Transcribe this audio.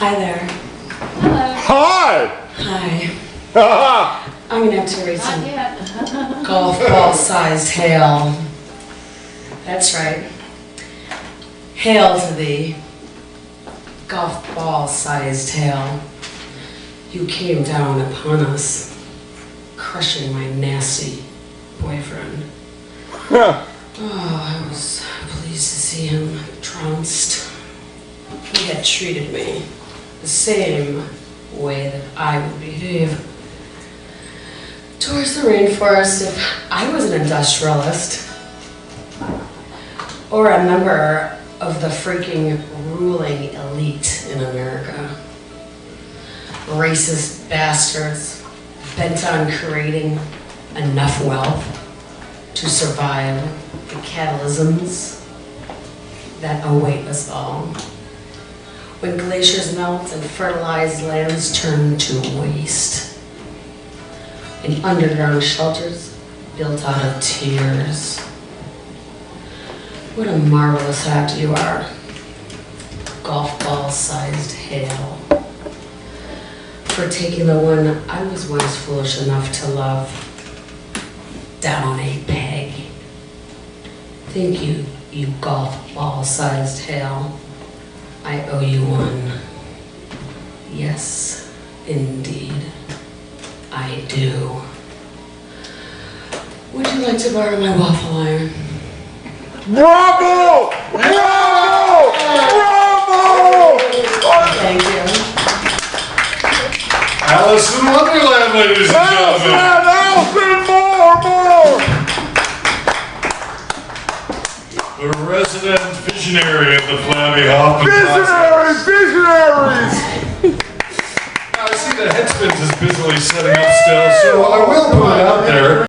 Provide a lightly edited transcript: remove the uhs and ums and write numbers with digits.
Hi there. Hello. Hi. I'm gonna have to raise some golf ball sized hail. That's right. Hail to thee. Golf ball sized hail. You came down upon us, crushing my nasty boyfriend. Oh, I was pleased to see him trounced. He had treated me the same way that I would behave towards the rainforest if I was an industrialist or a member of the freaking ruling elite in America. Racist bastards bent on creating enough wealth to survive the catalysms that await us all. When glaciers melt and fertilized lands turn to waste, and underground shelters built out of tears. What a marvelous act you are, golf ball-sized hail, for taking the one I was once foolish enough to love down a peg. Thank you, you golf ball-sized hail. I owe you one. Yes, indeed, I do. Would you like to borrow my waffle iron? Bravo! Bravo! Bravo! Thank you. Alison Wonderland, ladies and gentlemen. Alison, more! The resident visionary of the Flabby Hoffman. Visionaries! I see the headspins is busily setting up still, so I will put it out there.